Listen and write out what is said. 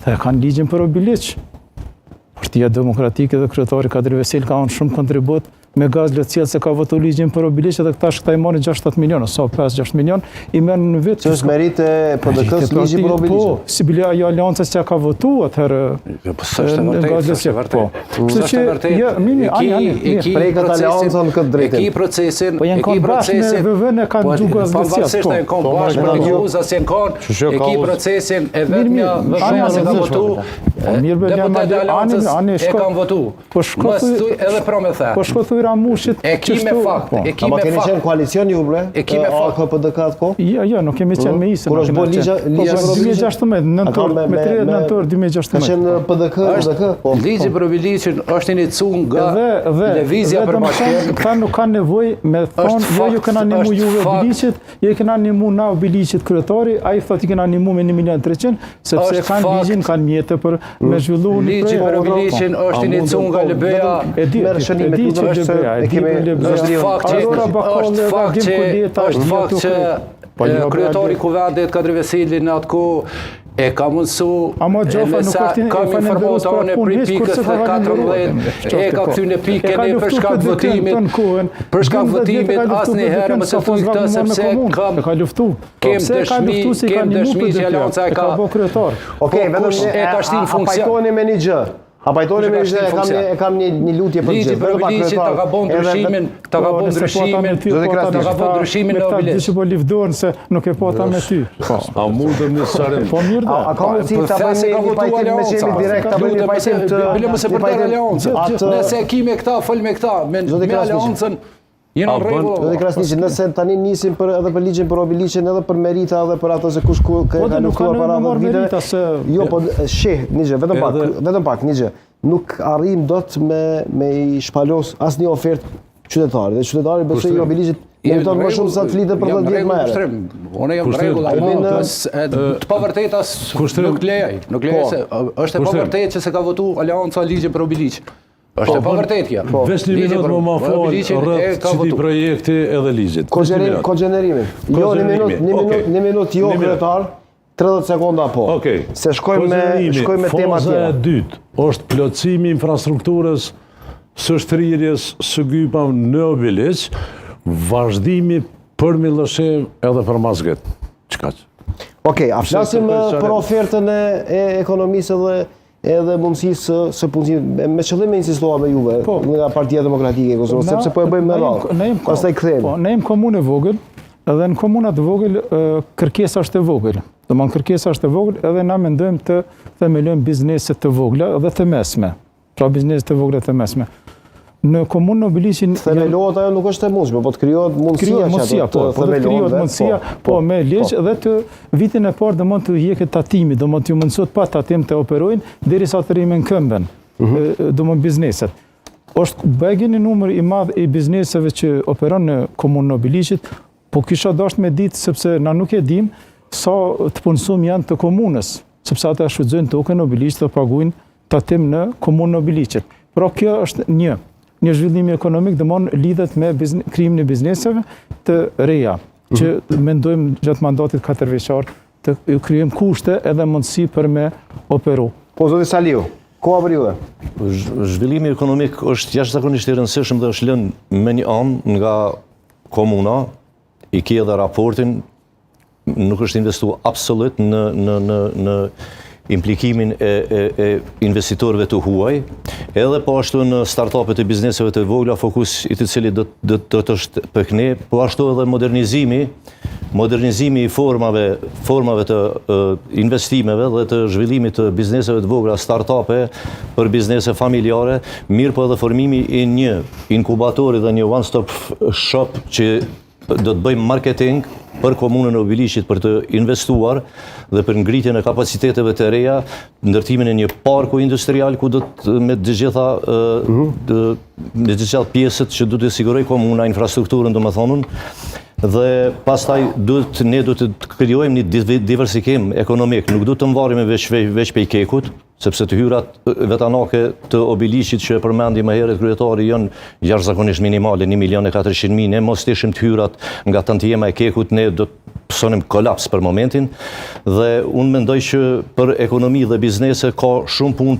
Dhe kanë ligjin për Obiliq. Partia Demokratike dhe kryetari Kadri Veselj ka unë shumë kontribut me gaz Lëtësiel se ka votu ligjin për Obiliq edhe këta shkëta i marrin 6-7 milion, ose 5-6 milion, i merë në vetë. Që është merit e PDK-s ligji për Obiliq? Po, si bile ajo aliancës që ka votu atëherë në gaz Lëtësiel. Po, kështu që, prejkët aliancën në këtë drejtim. E ki procesin, po janë kanë bashkë me VV-n e kanë du gaz Lëtësiel. Pavarësisht e kanë bashkë me Gjuza, si e ki procesin e vetëmja vëshma se ka votu, deputet aliancës e kanë votu. Edhe pra me the. Po shko Ramushit. E ki me fakt. Ama keni qenë koalicion ju bre? E ki me fakt. AKPDK-t ko? Jo, nuk kemi qenë me isën. Kur është bo ligja 2016, nëntor, me 3 nëntor 2016. Ka qenë PDK? Ligji për Obiliqin është inicu nga Lëvizja për Bashkërim. Këta nuk kanë nevojë me thonë, ju këna nimu juve Obiliqit, ju këna nimu na Obiliqit kryetari, a i thot i këna nimu me 1.300.000, sepse kanë ligjin, kanë mjetë për me zhvillu një Ligji për Obiliqin është inicu nga Lëbeja. Është fakt që kryetari Kuvendit Kadri Veselji në atë kohë e ka mundësu, kam informatorën e pri pikës dhe 14, e ka këty në pikën e për shkak vëtimit, asë një herë më të thuj këtë, sepse kem dëshmi që alianca e ka shtin funksion. A pajtoni me një gjë? A pajtoni me një e kam një lutje për gjithë. Ligji për Obiliqin të ka bon ndryshimin në Obiliq. Që po livdorën se nuk e pota me ty. A mundëm një sare? Po mirë da. A ka mundësi të bëjmë një pajtim me qemi direkt, të bëjmë një pajtim të... Bile më se përdar aliancën. Nëse e ki me këta, fol me këta, me aliancën, jena në regullo. Zoti Krasniqi, nëse tani nisim edhe për ligjin për Obiliqin, edhe për merita, edhe për ato se kush ka luftuar para 10 viteve. Jo, po sheh, një gjë, vetëm pak, një gjë. Nuk arrim dot me i shpalos asnjë ofertë qytetarit. Dhe qytetari besoj i Obiliqit meriton më shumë sa të flitet për 10 vjet më herë. Unë jam në rregull, të pavërtetas nuk lejaj. Nuk lejaj se është e pavërtetë që se ka votu alianca ligjin për Obiliq. Është e pavërtetja. Vesh një minutë më ma falë rrët qëti projekti edhe ligjit. Kogenerimi. Jo, një minutë jo kryetar, 30 sekonda po. Se shkojmë me tema tjera. Faza e dytë është plotësimi infrastrukturës së shtrirjes së gypa në Obiliq, vazhdimi për Millëshev edhe për Mazget. Qëka që? Okej, a flasim për ofertën e ekonomisë edhe mundësisë së punësimit, me qëllim e insistuar me juve, nga Partia Demokratike e Kosovës, sepse po e bëjmë me radhë, pastaj kthehemi. Ne jemi komunë e vogël, edhe në komunat e vogël kërkesa është e vogël. Domthon kërkesa është e vogël edhe na mendojmë të themelojmë bizneset të vogla dhe të mesme. Pra bizneset të vogla të mesme. Në komunën Obiliqin themelohet ajo nuk është e mundshme, po të krijohet mundësia të themelohet mundësia, po me ligj dhe të vitin e parë domthon të jeket tatimi, domthon të mundësohet pa tatim të operojnë derisa të rrimen këmbën. Domthon bizneset. Është bëgjë një numër i madh i bizneseve që operon në komunën Obiliqit, po kisha dashur me ditë sepse na nuk e dim sa të punësum janë të komunës, sepse ata shfrytëzojnë tokën në Obiliq dhe paguajnë tatim në komunën Obiliqit. Pra kjo është një zhvillim ekonomik domthon lidhet me krijimin e bizneseve të reja, që mendojmë gjatë mandatit 4 vjeçar të krijojmë kushte edhe mundësi për me operu. Po zoti Saliu, koha për juve. Zhvillimi ekonomik është jashtëzakonisht i rëndësishëm dhe është lënë me një anë nga komuna, i ki edhe raportin, nuk është investu absolut në implikimin e investitorëve të huaj, edhe po ashtu në startupet e bizneseve të vogla, fokus i të cili do të është për ne, po ashtu edhe modernizimi i formave të investimeve dhe të zhvillimit të bizneseve të vogla, startupe për biznese familjare, mirë po edhe formimi i një inkubatori dhe një one-stop shop që do të bëjmë marketing për komunën e Obiliqit për të investuar dhe për ngritjen e kapaciteteve të reja, ndërtimin e një parku industrial ku do të me të gjitha pjesët që do të siguroj komuna, infrastrukturën do më thonun, dhe pastaj ne duhet të krijojmë një diversifikim ekonomik, nuk duhet të mvarrim veç pej kekut, sepse të hyrat vetanake të Obiliqit që përmendi më herët kryetari janë jashtëzakonisht minimale, 1.400.000, ne mos ishim të hyrat nga tantiema e kekut, ne do të pësonim kolaps për momentin, dhe unë mendoj që për ekonomi dhe biznese ka shumë punë